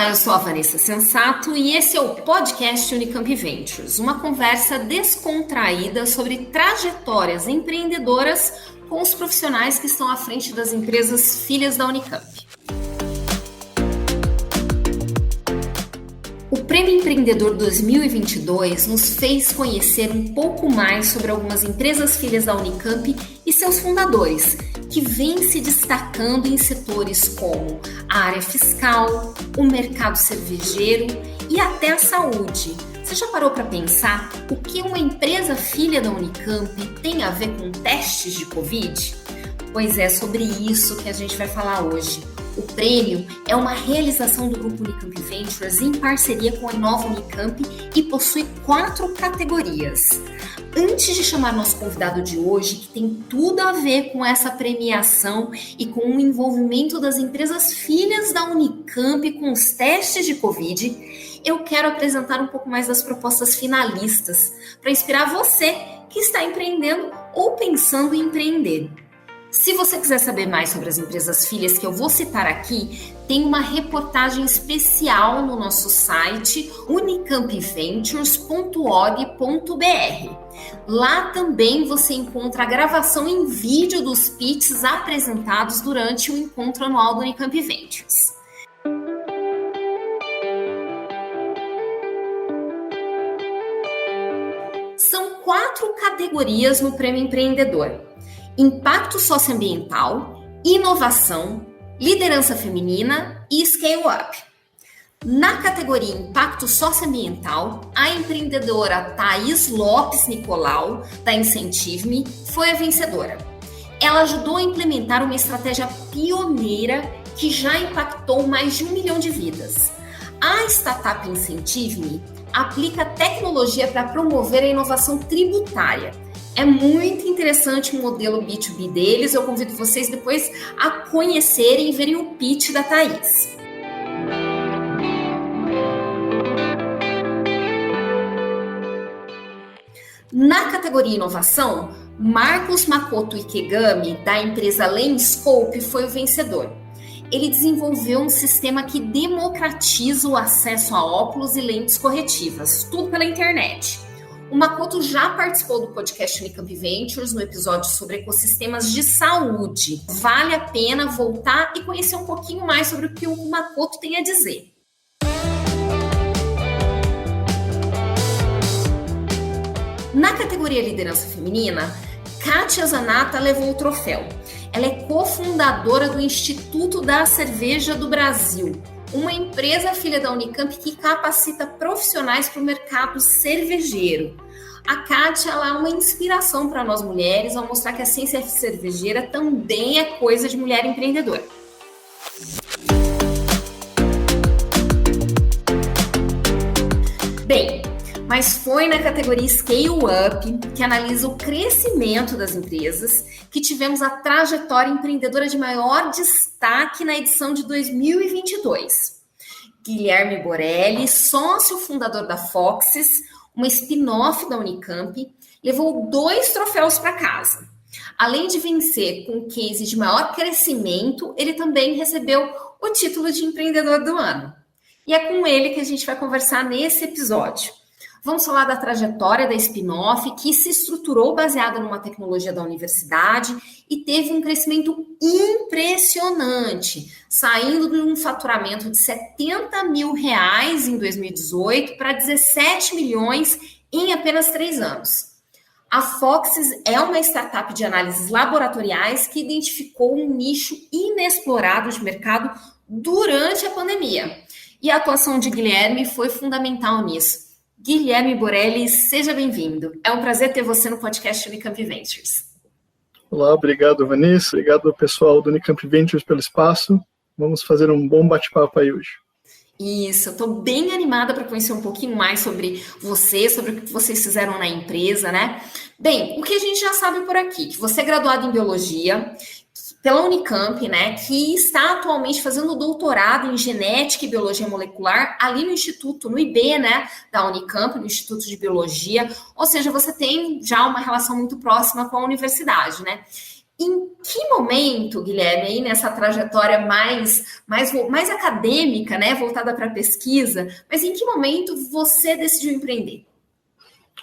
Olá, eu sou a Vanessa Sensato e esse é o podcast Unicamp Ventures, uma conversa descontraída sobre trajetórias empreendedoras com os profissionais que estão à frente das empresas filhas da Unicamp. O Prêmio Empreendedor 2022 nos fez conhecer um pouco mais sobre algumas empresas filhas da Unicamp e seus fundadores, que vêm se destacando em setores como a área fiscal, o mercado cervejeiro e até a saúde. Você já parou para pensar o que uma empresa filha da Unicamp tem a ver com testes de Covid? Pois é sobre isso que a gente vai falar hoje. O prêmio é uma realização do Grupo Unicamp Ventures em parceria com a Inova Unicamp e possui 4 categorias. Antes de chamar nosso convidado de hoje, que tem tudo a ver com essa premiação e com o envolvimento das empresas filhas da Unicamp com os testes de Covid, eu quero apresentar um pouco mais das propostas finalistas para inspirar você que está empreendendo ou pensando em empreender. Se você quiser saber mais sobre as empresas filhas que eu vou citar aqui, tem uma reportagem especial no nosso site unicampventures.org.br. Lá também você encontra a gravação em vídeo dos pitches apresentados durante o encontro anual do Unicamp Ventures. São 4 categorias no Prêmio Empreendedor: impacto socioambiental, inovação, liderança feminina e scale-up. Na categoria impacto socioambiental, a empreendedora Thaís Lopes Nicolau, da Incentive-me, foi a vencedora. Ela ajudou a implementar uma estratégia pioneira que já impactou mais de 1 milhão de vidas. A startup Incentive-me aplica tecnologia para promover a inovação tributária. É muito interessante o modelo B2B deles. Eu convido vocês depois a conhecerem e verem o pitch da Thaís. Na categoria inovação, Marcos Makoto Ikegami, da empresa Lenscope, foi o vencedor. Ele desenvolveu um sistema que democratiza o acesso a óculos e lentes corretivas, tudo pela internet. O Makoto já participou do podcast Unicamp Ventures no episódio sobre ecossistemas de saúde. Vale a pena voltar e conhecer um pouquinho mais sobre o que o Makoto tem a dizer. Na categoria liderança feminina, Kátia Zanata levou o troféu. Ela é cofundadora do Instituto da Cerveja do Brasil, uma empresa filha da Unicamp que capacita profissionais para o mercado cervejeiro. A Kátia ela é uma inspiração para nós mulheres ao mostrar que a ciência cervejeira também é coisa de mulher empreendedora. Bem, mas foi na categoria Scale Up, que analisa o crescimento das empresas, que tivemos a trajetória empreendedora de maior destaque na edição de 2022. Guilherme Borelli, sócio fundador da Foxes, uma spin-off da Unicamp, levou 2 troféus para casa. Além de vencer com o case de maior crescimento, ele também recebeu o título de empreendedor do ano. E é com ele que a gente vai conversar nesse episódio. Vamos falar da trajetória da spin-off, que se estruturou baseada numa tecnologia da universidade e teve um crescimento impressionante, saindo de um faturamento de R$70 mil em 2018 para 17 milhões em apenas 3 anos. A Foxes é uma startup de análises laboratoriais que identificou um nicho inexplorado de mercado durante a pandemia. E a atuação de Guilherme foi fundamental nisso. Guilherme Borelli, seja bem-vindo. É um prazer ter você no podcast Unicamp Ventures. Olá, obrigado, Vanessa. Obrigado ao pessoal do Unicamp Ventures pelo espaço. Vamos fazer um bom bate-papo aí hoje. Isso, eu estou bem animada para conhecer um pouquinho mais sobre você, sobre o que vocês fizeram na empresa, né? Bem, o que a gente já sabe por aqui, que você é graduado em Biologia pela Unicamp, né, que está atualmente fazendo doutorado em Genética e Biologia Molecular ali no Instituto, no IB, né, da Unicamp, no Instituto de Biologia, ou seja, você tem já uma relação muito próxima com a universidade, né? Em que momento, Guilherme, aí nessa trajetória mais acadêmica, né, voltada para a pesquisa, mas em que momento você decidiu empreender?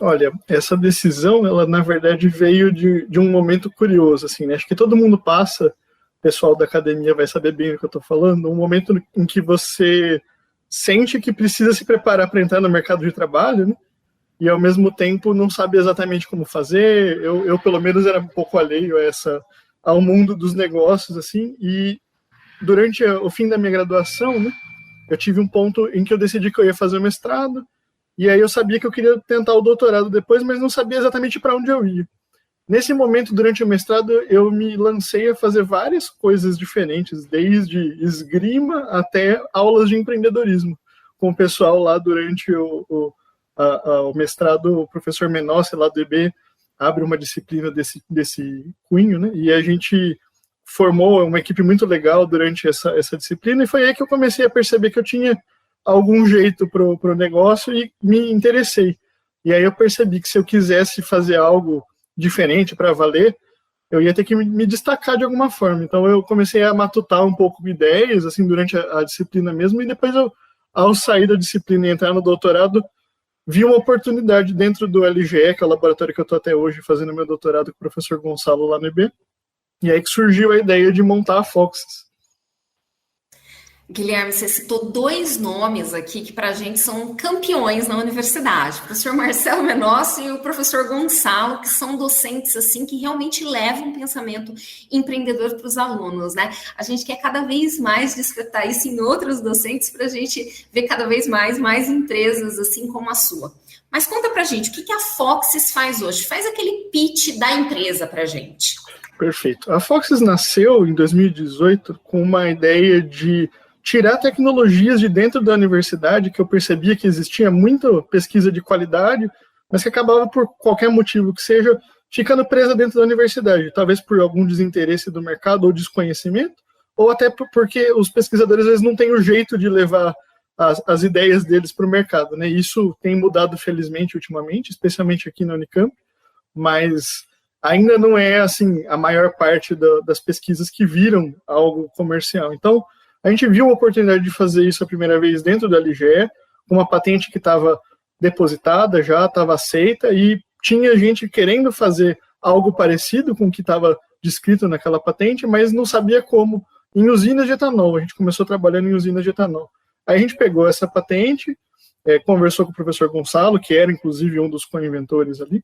Olha, essa decisão, ela na verdade veio de um momento curioso, assim, né? Acho que todo mundo passa, o pessoal da academia vai saber bem do que eu estou falando, um momento em que você sente que precisa se preparar para entrar no mercado de trabalho, né? E ao mesmo tempo não sabe exatamente como fazer. Eu pelo menos era um pouco alheio ao mundo dos negócios, assim, e durante o fim da minha graduação, né, eu tive um ponto em que eu decidi que eu ia fazer o mestrado, e aí eu sabia que eu queria tentar o doutorado depois, mas não sabia exatamente para onde eu ia. Nesse momento, durante o mestrado, eu me lancei a fazer várias coisas diferentes, desde esgrima até aulas de empreendedorismo, com o pessoal lá durante o mestrado. O professor Menossi, lá do IB, abre uma disciplina desse cunho, né? E a gente formou uma equipe muito legal durante essa disciplina, e foi aí que eu comecei a perceber que eu tinha algum jeito para o negócio e me interessei. E aí eu percebi que se eu quisesse fazer algo diferente para valer, eu ia ter que me destacar de alguma forma. Então eu comecei a matutar um pouco ideias, assim, durante a disciplina mesmo, e depois ao sair da disciplina e entrar no doutorado, vi uma oportunidade dentro do LGE, que é o laboratório que eu estou até hoje fazendo meu doutorado com o professor Gonçalo lá no IB, e aí que surgiu a ideia de montar a Foxys. Guilherme, você citou dois nomes aqui que para a gente são campeões na universidade, o professor Marcelo Menossi e o professor Gonçalo, que são docentes assim que realmente levam um pensamento empreendedor para os alunos, né? A gente quer cada vez mais despertar isso em outros docentes para a gente ver cada vez mais empresas assim como a sua. Mas conta para a gente, o que a Foxys faz hoje? Faz aquele pitch da empresa para a gente. Perfeito. A Foxys nasceu em 2018 com uma ideia de tirar tecnologias de dentro da universidade, que eu percebia que existia muita pesquisa de qualidade, mas que acabava, por qualquer motivo que seja, ficando presa dentro da universidade, talvez por algum desinteresse do mercado ou desconhecimento, ou até porque os pesquisadores às vezes não têm o jeito de levar as ideias deles para o mercado, né? Isso tem mudado felizmente ultimamente, especialmente aqui na Unicamp, mas ainda não é assim a maior parte das pesquisas que viram algo comercial. Então, a gente viu a oportunidade de fazer isso a primeira vez dentro da LGE, com uma patente que estava depositada já, estava aceita, e tinha gente querendo fazer algo parecido com o que estava descrito naquela patente, mas não sabia como, em usinas de etanol. A gente começou trabalhando em usinas de etanol. Aí a gente pegou essa patente, conversou com o professor Gonçalo, que era inclusive um dos co-inventores ali,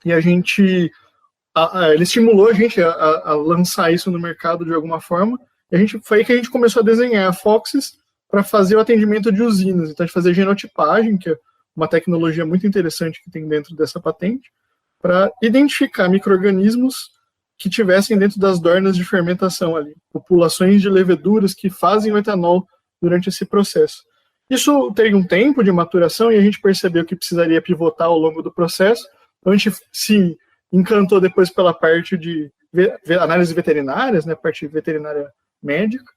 e ele estimulou a gente a lançar isso no mercado de alguma forma. E foi aí que a gente começou a desenhar a Foxys para fazer o atendimento de usinas. Então, a gente fazia genotipagem, que é uma tecnologia muito interessante que tem dentro dessa patente, para identificar micro-organismos que tivessem dentro das dornas de fermentação ali, populações de leveduras que fazem o etanol durante esse processo. Isso teve um tempo de maturação e a gente percebeu que precisaria pivotar ao longo do processo. Então, a gente se encantou depois pela parte de análise veterinárias, né, parte veterinária médica,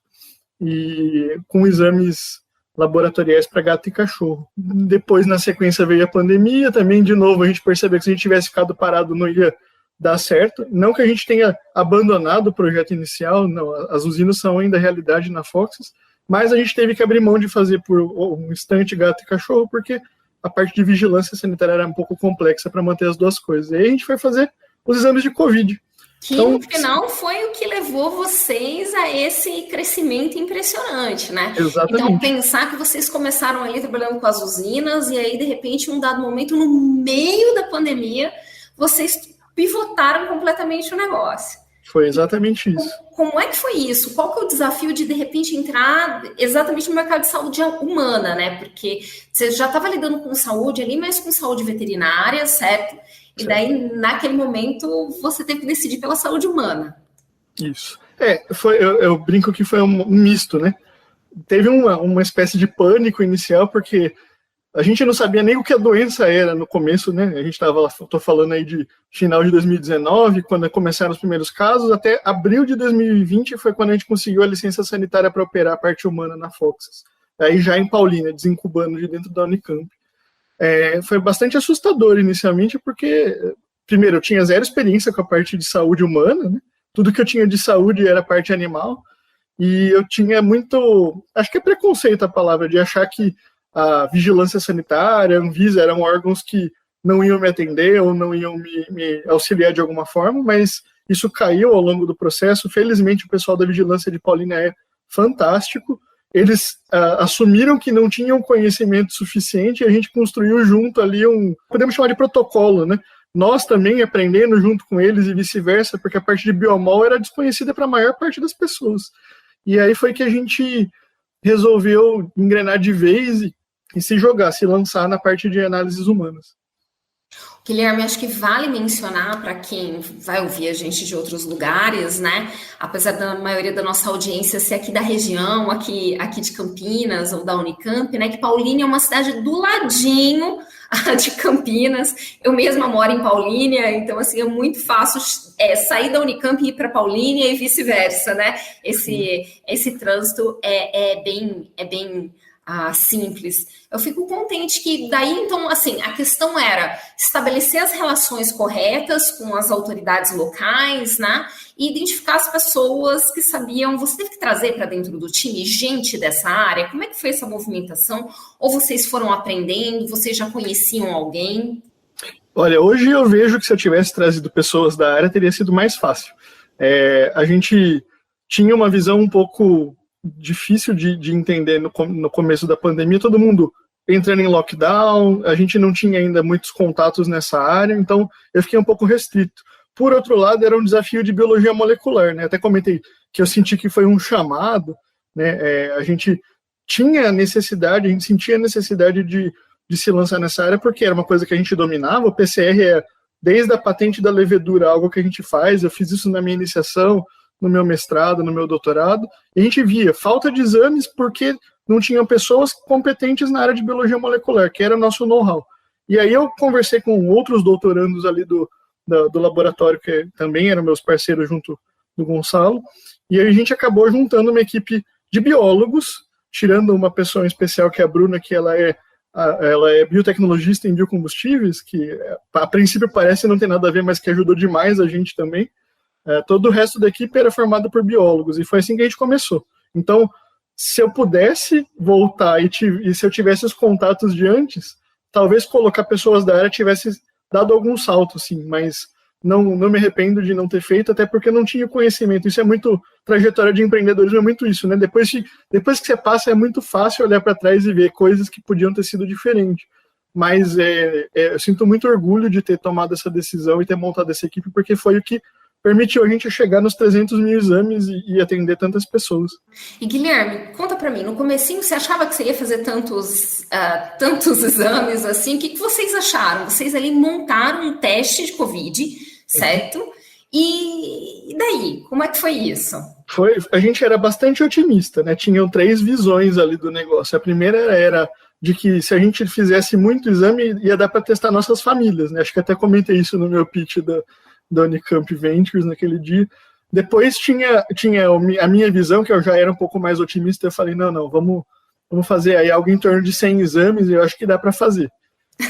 e com exames laboratoriais para gato e cachorro. Depois, na sequência, veio a pandemia, também, de novo, a gente percebeu que se a gente tivesse ficado parado não ia dar certo. Não que a gente tenha abandonado o projeto inicial, não, as usinas são ainda realidade na Foxys, mas a gente teve que abrir mão de fazer por um instante gato e cachorro, porque a parte de vigilância sanitária era um pouco complexa para manter as duas coisas. E aí a gente foi fazer os exames de Covid. Que, então, no final, foi o que levou vocês a esse crescimento impressionante, né? Exatamente. Então, pensar que vocês começaram ali trabalhando com as usinas e aí, de repente, em um dado momento, no meio da pandemia, vocês pivotaram completamente o negócio. Foi exatamente isso. Como é que foi isso? Qual que é o desafio de repente, entrar exatamente no mercado de saúde humana, né? Porque você já estava lidando com saúde ali, mas com saúde veterinária, certo? E daí, naquele momento, você teve que decidir pela saúde humana. Isso. Eu brinco que foi um misto, né? Teve uma espécie de pânico inicial, porque a gente não sabia nem o que a doença era no começo, né? A gente tô falando aí de final de 2019, quando começaram os primeiros casos, até abril de 2020 foi quando a gente conseguiu a licença sanitária para operar a parte humana na Foxys. Aí já em Paulínia, desincubando de dentro da Unicamp. Foi bastante assustador inicialmente, porque, primeiro, eu tinha zero experiência com a parte de saúde humana, né? tudo que eu tinha de saúde era parte animal, e eu tinha muito, acho que é preconceito a palavra, de achar que a vigilância sanitária, a Anvisa, eram órgãos que não iam me atender ou não iam me auxiliar de alguma forma, mas isso caiu ao longo do processo. Felizmente, o pessoal da vigilância de Paulínia é fantástico. Eles assumiram que não tinham conhecimento suficiente e a gente construiu junto ali podemos chamar de protocolo, né? Nós também aprendendo junto com eles e vice-versa, porque a parte de biomol era desconhecida para a maior parte das pessoas. E aí foi que a gente resolveu engrenar de vez e se jogar, se lançar na parte de análises humanas. Guilherme, acho que vale mencionar para quem vai ouvir a gente de outros lugares, né? Apesar da maioria da nossa audiência ser aqui da região, aqui de Campinas ou da Unicamp, né? Que Paulínia é uma cidade do ladinho de Campinas. Eu mesma moro em Paulínia, então assim é muito fácil sair da Unicamp e ir para Paulínia e vice-versa, né? Esse trânsito é bem simples. Eu fico contente que daí, então, assim, a questão era estabelecer as relações corretas com as autoridades locais, né, e identificar as pessoas que sabiam. Você teve que trazer para dentro do time gente dessa área? Como é que foi essa movimentação? Ou vocês foram aprendendo? Vocês já conheciam alguém? Olha, hoje eu vejo que se eu tivesse trazido pessoas da área, teria sido mais fácil. A gente tinha uma visão um pouco difícil de entender no começo da pandemia, todo mundo entrando em lockdown, a gente não tinha ainda muitos contatos nessa área, então eu fiquei um pouco restrito. Por outro lado, era um desafio de biologia molecular, né? Até comentei que eu senti que foi um chamado, né? A gente sentia a necessidade de se lançar nessa área, porque era uma coisa que a gente dominava. O PCR é, desde a patente da levedura, algo que a gente faz. Eu fiz isso na minha iniciação, no meu mestrado, no meu doutorado, e a gente via falta de exames porque não tinham pessoas competentes na área de biologia molecular, que era nosso know-how. E aí eu conversei com outros doutorandos ali do laboratório, que também eram meus parceiros junto do Gonçalo, e aí a gente acabou juntando uma equipe de biólogos, tirando uma pessoa em especial, que é a Bruna, que ela é biotecnologista em biocombustíveis, que a princípio parece não ter nada a ver, mas que ajudou demais a gente também. Todo o resto da equipe era formado por biólogos, e foi assim que a gente começou. Então, se eu pudesse voltar e se eu tivesse os contatos de antes, talvez colocar pessoas da área tivesse dado algum salto, sim, mas não me arrependo de não ter feito, até porque não tinha conhecimento. Isso é muito, trajetória de empreendedorismo é muito isso, né? Depois que você passa, é muito fácil olhar para trás e ver coisas que podiam ter sido diferentes. Mas eu sinto muito orgulho de ter tomado essa decisão e ter montado essa equipe, porque foi o que permitiu a gente chegar nos 300 mil exames e atender tantas pessoas. E Guilherme, conta para mim, no comecinho você achava que você ia fazer tantos exames assim? O que vocês acharam? Vocês ali montaram um teste de Covid, certo? E daí, como é que foi isso? A gente era bastante otimista, né? Tinham 3 visões ali do negócio. A primeira era de que se a gente fizesse muito exame, ia dar para testar nossas famílias, né? Acho que até comentei isso no meu pitch da Unicamp Ventures naquele dia. Depois tinha a minha visão, que eu já era um pouco mais otimista. Eu falei, não, vamos fazer aí algo em torno de 100 exames, eu acho que dá para fazer.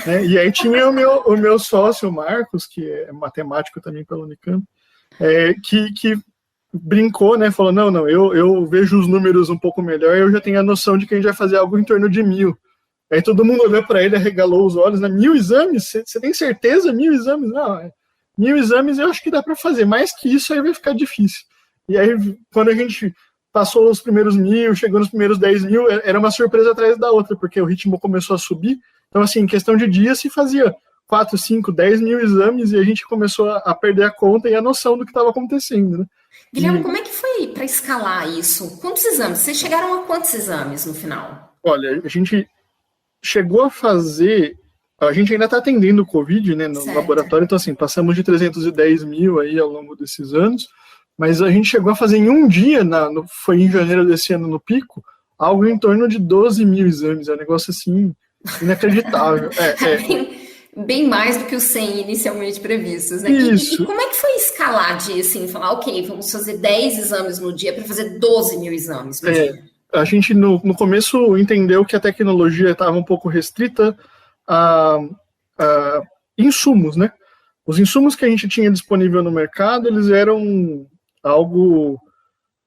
Né? E aí tinha o meu sócio, o Marcos, que é matemático também pela Unicamp, que brincou, né? Falou, não, eu vejo os números um pouco melhor, eu já tenho a noção de que a gente vai fazer algo em torno de 1000. Aí todo mundo olhou para ele, arregalou os olhos, né? 1000 exames? Você tem certeza? 1000 exames? Não, 1000 exames eu acho que dá para fazer, mais que isso aí vai ficar difícil. E aí, quando a gente passou os primeiros 1000, chegou nos primeiros 10 mil, era uma surpresa atrás da outra, porque o ritmo começou a subir. Então, assim, em questão de dias se fazia 4, 5, 10 mil exames e a gente começou a perder a conta e a noção do que estava acontecendo, né? Guilherme, como é que foi para escalar isso? Quantos exames? Vocês chegaram a quantos exames no final? Olha, a gente chegou a fazer... A gente ainda está atendendo o Covid, né, no laboratório, então assim, passamos de 310 mil aí ao longo desses anos, mas a gente chegou a fazer em um dia, foi em janeiro desse ano no pico, algo em torno de 12 mil exames, é um negócio assim, inacreditável. Bem mais do que os 100 inicialmente previstos, né? Isso. E como é que foi escalar de, assim, falar, ok, vamos fazer 10 exames no dia para fazer 12 mil exames no dia? A gente, no começo, entendeu que a tecnologia estava um pouco restrita a insumos, né? Os insumos que a gente tinha disponível no mercado, eles eram algo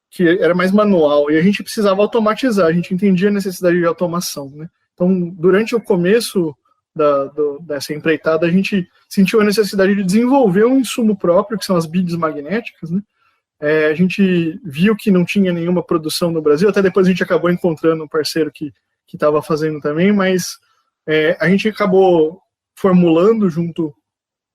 que era mais manual, e a gente precisava automatizar, a gente entendia a necessidade de automação, né? Então, durante o começo dessa empreitada, a gente sentiu a necessidade de desenvolver um insumo próprio, que são as beads magnéticas, né? A gente viu que não tinha nenhuma produção no Brasil, até depois a gente acabou encontrando um parceiro que estava fazendo também, mas a gente acabou formulando junto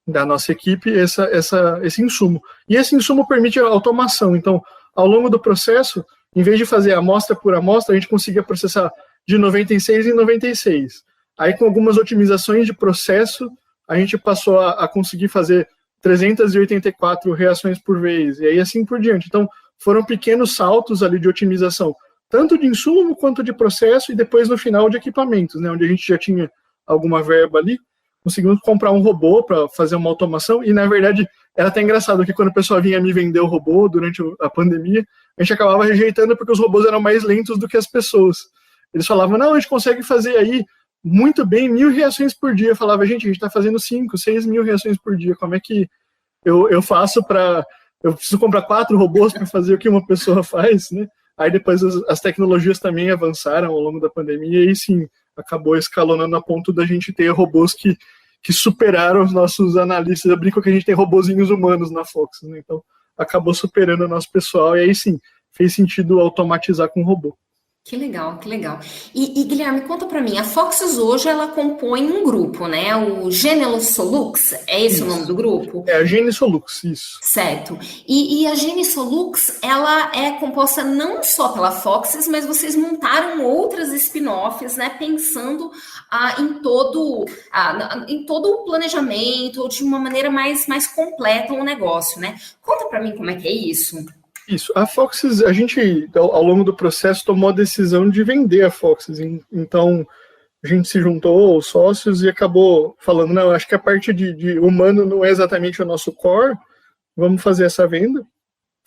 da nossa equipe esse insumo. E esse insumo permite a automação. Então, ao longo do processo, em vez de fazer amostra por amostra, a gente conseguia processar de 96 em 96. Aí, com algumas otimizações de processo, a gente passou a conseguir fazer 384 reações por vez, e aí assim por diante. Então, foram pequenos saltos ali de otimização, tanto de insumo quanto de processo, e depois no final de equipamentos, né, onde a gente já tinha alguma verba ali, conseguimos comprar um robô para fazer uma automação, e na verdade era até engraçado que quando a pessoa vinha me vender o robô durante a pandemia, a gente acabava rejeitando porque os robôs eram mais lentos do que as pessoas. Eles falavam, não, a gente consegue fazer aí muito bem 1.000 reações por dia. Eu falava, gente, a gente está fazendo 5, 6 mil reações por dia, como é que eu faço para... Eu preciso comprar 4 robôs para fazer o que uma pessoa faz, né? Aí depois as tecnologias também avançaram ao longo da pandemia, e sim, acabou escalonando a ponto da gente ter robôs que superaram os nossos analistas. Eu brinco que a gente tem robozinhos humanos na Fox, né? Então acabou superando o nosso pessoal, e aí sim, fez sentido automatizar com robô. Que legal, que legal. E Guilherme, conta para mim, a Foxys hoje ela compõe um grupo, né? O GeneSolux, é esse Isso. O nome do grupo? É a GeneSolux, isso. Certo. E a GeneSolux, ela é composta não só pela Foxys, mas vocês montaram outras spin-offs, né? Pensando em todo o planejamento, de uma maneira mais completa o negócio, né? Conta para mim como é que é isso. Isso, a Foxys, a gente, ao longo do processo, tomou a decisão de vender a Foxys, então a gente se juntou aos sócios e acabou falando, não, acho que a parte de humano não é exatamente o nosso core, vamos fazer essa venda.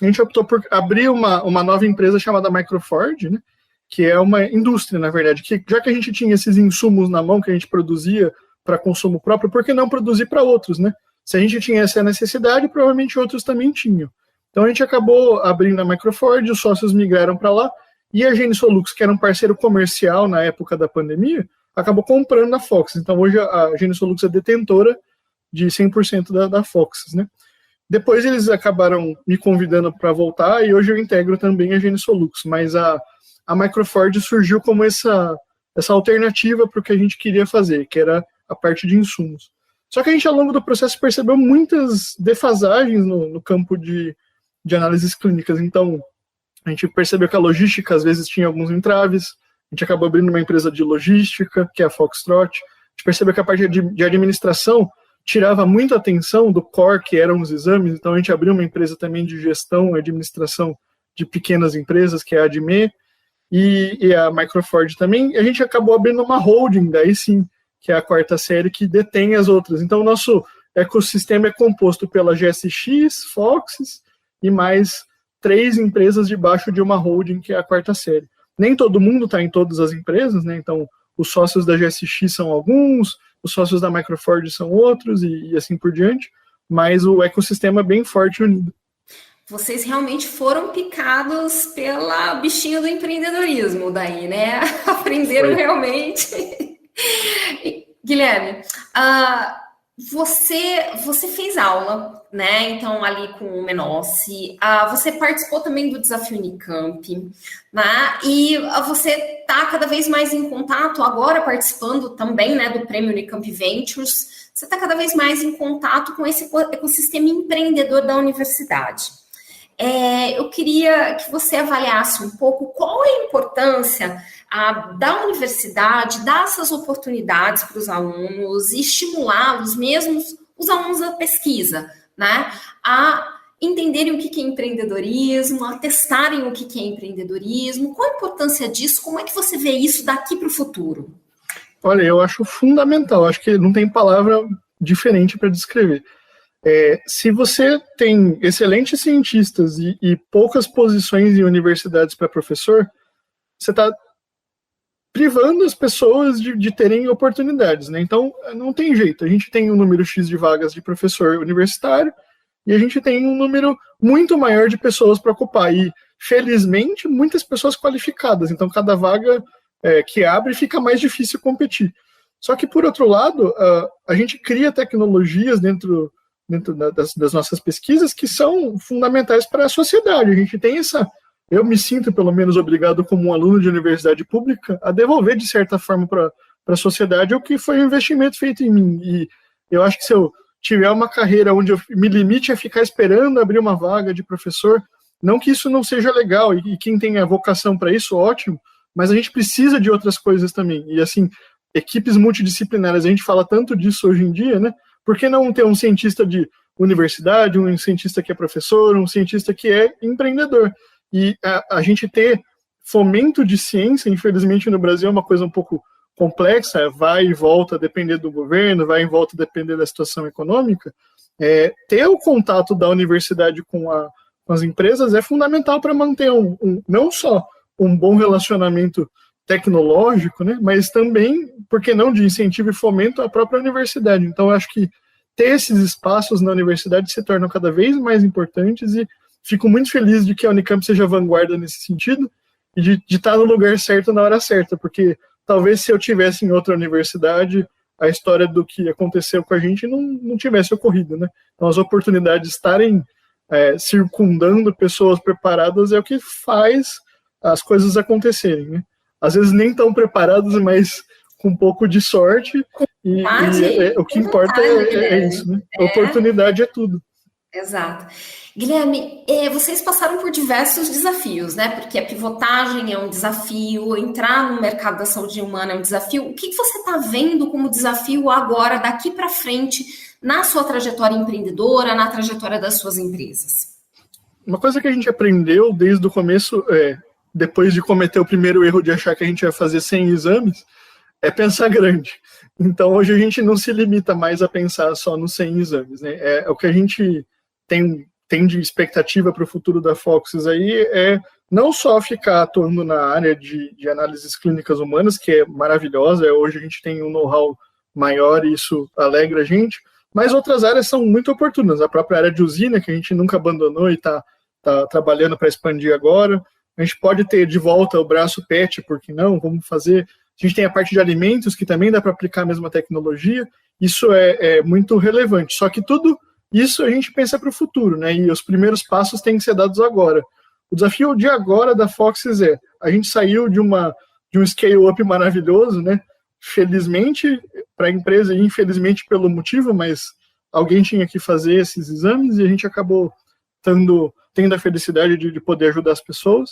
A gente optou por abrir uma nova empresa chamada Microford, né, que é uma indústria, na verdade, que já que a gente tinha esses insumos na mão que a gente produzia para consumo próprio, por que não produzir para outros, né? Se a gente tinha essa necessidade, provavelmente outros também tinham. Então a gente acabou abrindo a Microford, os sócios migraram para lá, e a GeneSolux, que era um parceiro comercial na época da pandemia, acabou comprando a Foxys. Então hoje a GeneSolux é detentora de 100% da Foxys, né? Depois eles acabaram me convidando para voltar, e hoje eu integro também a GeneSolux, mas a Microford surgiu como essa alternativa para o que a gente queria fazer, que era a parte de insumos. Só que a gente, ao longo do processo, percebeu muitas defasagens no campo de análises clínicas. Então, a gente percebeu que a logística, às vezes, tinha alguns entraves. A gente acabou abrindo uma empresa de logística, que é a Foxtrot. A gente percebeu que a parte de administração tirava muita atenção do core, que eram os exames. Então, a gente abriu uma empresa também de gestão e administração de pequenas empresas, que é a ADME, e a Microford também. E a gente acabou abrindo uma holding, daí sim, que é a quarta série, que detém as outras. Então, o nosso ecossistema é composto pela GSX, Foxys, e mais 3 empresas debaixo de uma holding, que é a quarta série. Nem todo mundo está em todas as empresas, né? Então, os sócios da GSX são alguns, os sócios da Microford são outros, e assim por diante, mas o ecossistema é bem forte e unido. Vocês realmente foram picados pela bichinha do empreendedorismo daí, né? Aprenderam realmente. Guilherme, você fez aula, né? Então, ali com o Menossi, você participou também do Desafio Unicamp, né? E você está cada vez mais em contato, agora participando também, né, do Prêmio Unicamp Ventures. Você está cada vez mais em contato com esse ecossistema empreendedor da universidade. Eu queria que você avaliasse um pouco qual é a importância da universidade, dar essas oportunidades para os alunos e estimulá-los, mesmo os alunos da pesquisa, né, a entenderem o que é empreendedorismo, a testarem o que é empreendedorismo. Qual a importância disso? Como é que você vê isso daqui para o futuro? Olha, eu acho fundamental, acho que não tem palavra diferente para descrever. Se você tem excelentes cientistas e poucas posições em universidades para professor, você está privando as pessoas de terem oportunidades, né? Então, não tem jeito. A gente tem um número X de vagas de professor universitário e a gente tem um número muito maior de pessoas para ocupar. E, felizmente, muitas pessoas qualificadas. Então, cada vaga que abre fica mais difícil competir. Só que, por outro lado, a gente cria tecnologias dentro das nossas pesquisas que são fundamentais para a sociedade. A gente tem eu me sinto, pelo menos, obrigado como um aluno de universidade pública a devolver, de certa forma, para a sociedade o que foi um investimento feito em mim. E eu acho que se eu tiver uma carreira onde eu me limite a ficar esperando abrir uma vaga de professor, não que isso não seja legal, e quem tem a vocação para isso, ótimo, mas a gente precisa de outras coisas também. E, assim, equipes multidisciplinares, a gente fala tanto disso hoje em dia, né? Por que não ter um cientista de universidade, um cientista que é professor, um cientista que é empreendedor? E a gente ter fomento de ciência, infelizmente no Brasil é uma coisa um pouco complexa, vai e volta depender do governo, vai e volta depender da situação econômica. Ter o contato da universidade com as empresas é fundamental para manter não só um bom relacionamento tecnológico, né, mas também, por que não, de incentivo e fomento à própria universidade. Então, eu acho que ter esses espaços na universidade se tornam cada vez mais importantes e fico muito feliz de que a Unicamp seja vanguarda nesse sentido e de estar no lugar certo na hora certa, porque talvez se eu tivesse em outra universidade, a história do que aconteceu com a gente não tivesse ocorrido, né? Então, as oportunidades de estarem circundando pessoas preparadas é o que faz as coisas acontecerem, né? Às vezes nem tão preparadas, mas com um pouco de sorte, e o que importa é isso, né? Oportunidade é tudo. Exato. Guilherme, vocês passaram por diversos desafios, né? Porque a pivotagem é um desafio, entrar no mercado da saúde humana é um desafio. O que você está vendo como desafio agora, daqui para frente, na sua trajetória empreendedora, na trajetória das suas empresas? Uma coisa que a gente aprendeu desde o começo, depois de cometer o primeiro erro de achar que a gente ia fazer 100 exames, é pensar grande. Então, hoje a gente não se limita mais a pensar só nos 100 exames, né? O que a gente tem de expectativa para o futuro da Foxys aí não só ficar atuando na área de análises clínicas humanas, que é maravilhosa, hoje a gente tem um know-how maior e isso alegra a gente, mas outras áreas são muito oportunas. A própria área de usina, que a gente nunca abandonou e está trabalhando para expandir agora. A gente pode ter de volta o braço PET, por que não? Vamos fazer. A gente tem a parte de alimentos, que também dá para aplicar a mesma tecnologia. Isso é muito relevante. Só que tudo isso a gente pensa para o futuro, né? E os primeiros passos têm que ser dados agora. O desafio de agora da Foxys a gente saiu de um scale-up maravilhoso, né? Felizmente para a empresa e infelizmente pelo motivo, mas alguém tinha que fazer esses exames e a gente acabou tendo a felicidade de poder ajudar as pessoas.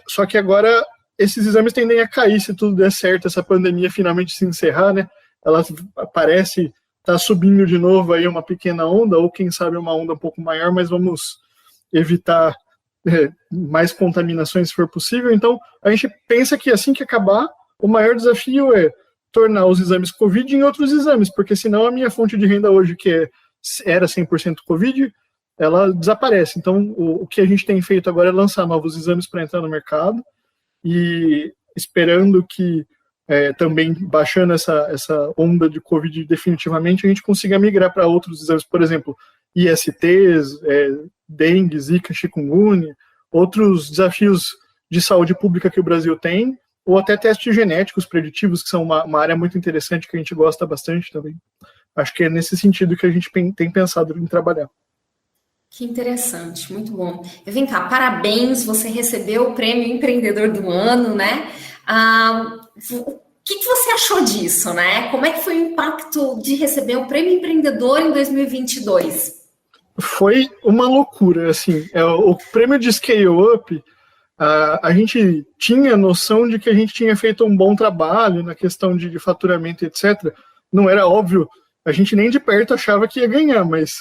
Só que agora esses exames tendem a cair se tudo der certo, essa pandemia finalmente se encerrar, né? Ela parece estar subindo de novo aí uma pequena onda, ou quem sabe uma onda um pouco maior, mas vamos evitar mais contaminações se for possível. Então, a gente pensa que assim que acabar, o maior desafio é tornar os exames COVID em outros exames, porque senão a minha fonte de renda hoje, que era 100% COVID, ela desaparece. Então, o que a gente tem feito agora é lançar novos exames para entrar no mercado e esperando que também baixando essa onda de Covid definitivamente, a gente consiga migrar para outros exames, por exemplo, ISTs, dengue, zika, chikungunya, outros desafios de saúde pública que o Brasil tem, ou até testes genéticos preditivos, que são uma área muito interessante que a gente gosta bastante também. Acho que é nesse sentido que a gente tem pensado em trabalhar. Que interessante, muito bom. E vem cá, parabéns, você recebeu o prêmio Empreendedor do Ano, né? O que você achou disso, né? Como é que foi o impacto de receber o prêmio Empreendedor em 2022? Foi uma loucura, assim. O prêmio de Scale Up, a gente tinha noção de que a gente tinha feito um bom trabalho na questão de faturamento, etc. Não era óbvio, a gente nem de perto achava que ia ganhar, mas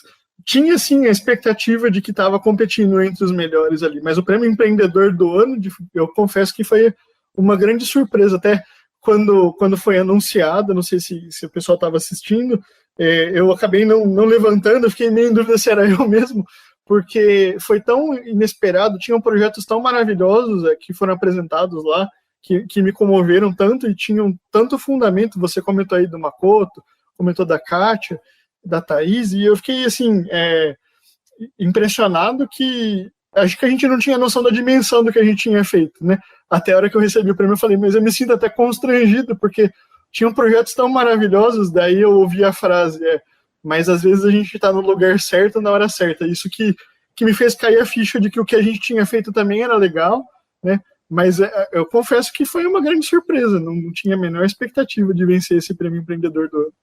tinha, sim, a expectativa de que estava competindo entre os melhores ali. Mas o prêmio Empreendedor do Ano, eu confesso que foi uma grande surpresa. Até quando foi anunciado, não sei se o pessoal estava assistindo, eu acabei não levantando, eu fiquei meio em dúvida se era eu mesmo, porque foi tão inesperado, tinham projetos tão maravilhosos que foram apresentados lá, que me comoveram tanto e tinham tanto fundamento. Você comentou aí do Makoto, comentou da Kátia, da Thaís, e eu fiquei assim, impressionado que acho que a gente não tinha noção da dimensão do que a gente tinha feito, né? Até a hora que eu recebi o prêmio, eu falei, mas eu me sinto até constrangido, porque tinham projetos tão maravilhosos, daí eu ouvi a frase, mas às vezes a gente está no lugar certo na hora certa. Isso que me fez cair a ficha de que o que a gente tinha feito também era legal, né? Mas eu confesso que foi uma grande surpresa, não tinha a menor expectativa de vencer esse prêmio empreendedor do ano.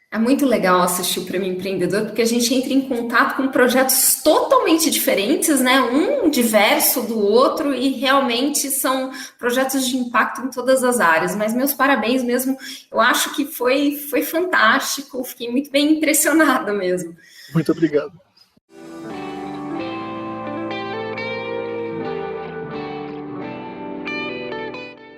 É muito legal assistir o Prêmio Empreendedor, porque a gente entra em contato com projetos totalmente diferentes, né? Um diverso do outro, e realmente são projetos de impacto em todas as áreas. Mas meus parabéns mesmo, eu acho que foi fantástico, fiquei muito bem impressionada mesmo. Muito obrigado.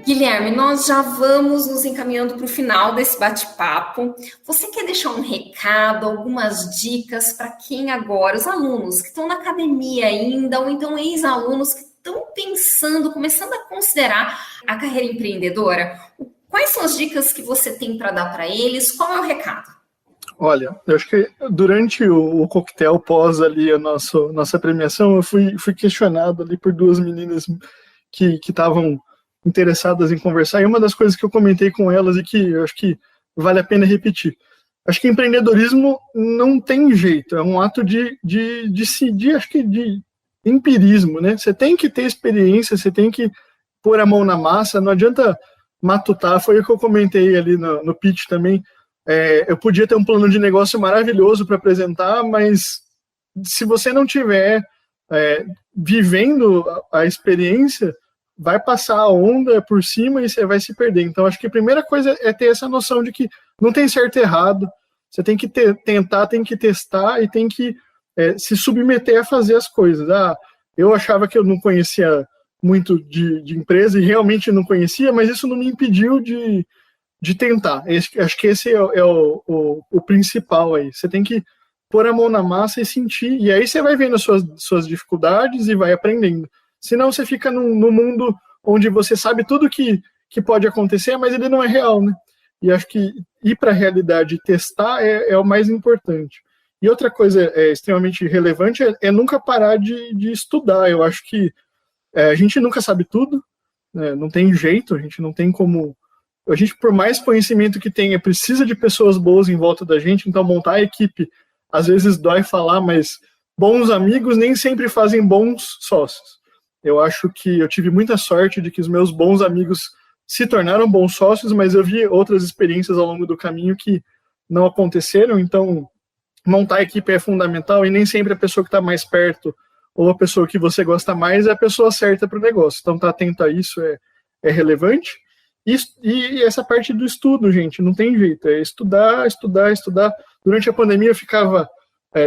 Guilherme, nós já vamos nos encaminhando para o final desse bate-papo. Você quer deixar um recado, algumas dicas para quem agora, os alunos que estão na academia ainda, ou então ex-alunos que estão pensando, começando a considerar a carreira empreendedora? Quais são as dicas que você tem para dar para eles? Qual é o recado? Olha, eu acho que durante o coquetel pós ali a nossa premiação, eu fui questionado ali por duas meninas que estavam interessadas em conversar, e uma das coisas que eu comentei com elas e que eu acho que vale a pena repetir, acho que empreendedorismo não tem jeito, é um ato de empirismo, né? Você tem que ter experiência, você tem que pôr a mão na massa, não adianta matutar, foi o que eu comentei ali no pitch também, eu podia ter um plano de negócio maravilhoso para apresentar, mas se você não tiver vivendo a experiência, vai passar a onda por cima e você vai se perder. Então, acho que a primeira coisa é ter essa noção de que não tem certo e errado, você tem que tentar, tem que testar e tem que se submeter a fazer as coisas. Eu achava que eu não conhecia muito de empresa e realmente não conhecia, mas isso não me impediu de tentar. Acho que esse é o principal aí. Você tem que pôr a mão na massa e sentir, e aí você vai vendo as suas dificuldades e vai aprendendo. Senão você fica num mundo onde você sabe tudo que pode acontecer, mas ele não é real, né? E acho que ir para a realidade e testar é o mais importante. E outra coisa extremamente relevante é nunca parar de estudar. Eu acho que a gente nunca sabe tudo, né? Não tem jeito, a gente não tem como... A gente, por mais conhecimento que tenha, precisa de pessoas boas em volta da gente, então montar a equipe, às vezes dói falar, mas bons amigos nem sempre fazem bons sócios. Eu acho que eu tive muita sorte de que os meus bons amigos se tornaram bons sócios, mas eu vi outras experiências ao longo do caminho que não aconteceram, então montar a equipe é fundamental e nem sempre a pessoa que está mais perto ou a pessoa que você gosta mais é a pessoa certa para o negócio. Então, estar atento a isso é relevante. E essa parte do estudo, gente, não tem jeito, é estudar. Durante a pandemia eu ficava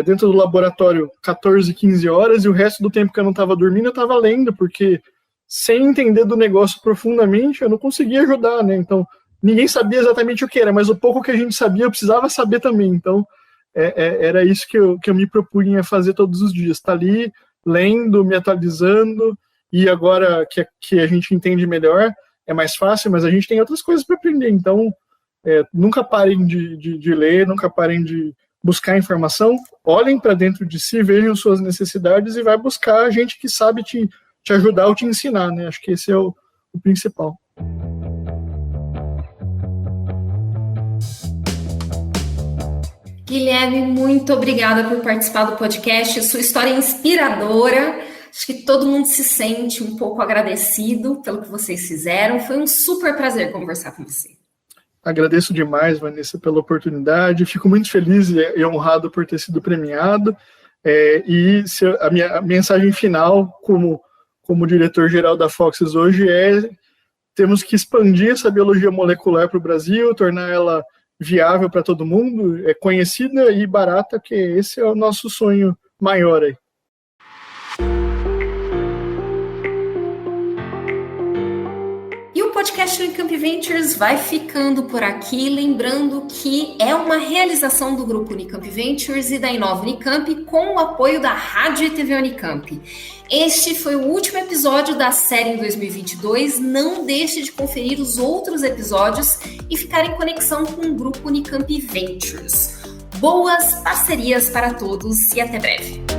dentro do laboratório 14, 15 horas, e o resto do tempo que eu não estava dormindo, eu estava lendo, porque sem entender do negócio profundamente, eu não conseguia ajudar, né? Então, ninguém sabia exatamente o que era, mas o pouco que a gente sabia, eu precisava saber também. Então, era isso que eu me propunha fazer todos os dias, estar ali, lendo, me atualizando, e agora que a gente entende melhor, é mais fácil, mas a gente tem outras coisas para aprender. Então, nunca parem de ler, nunca parem de buscar informação, olhem para dentro de si, vejam suas necessidades e vai buscar gente que sabe te ajudar ou te ensinar, né? Acho que esse é o principal. Guilherme, muito obrigada por participar do podcast, sua história é inspiradora, acho que todo mundo se sente um pouco agradecido pelo que vocês fizeram, foi um super prazer conversar com você. Agradeço demais, Vanessa, pela oportunidade. Fico muito feliz e honrado por ter sido premiado. A minha mensagem final, como diretor-geral da Foxys hoje, temos que expandir essa biologia molecular para o Brasil, tornar ela viável para todo mundo, conhecida e barata, que esse é o nosso sonho maior aí. O podcast Unicamp Ventures vai ficando por aqui, lembrando que é uma realização do grupo Unicamp Ventures e da Inova Unicamp com o apoio da Rádio e TV Unicamp. Este foi o último episódio da série em 2022, não deixe de conferir os outros episódios e ficar em conexão com o grupo Unicamp Ventures. Boas parcerias para todos e até breve!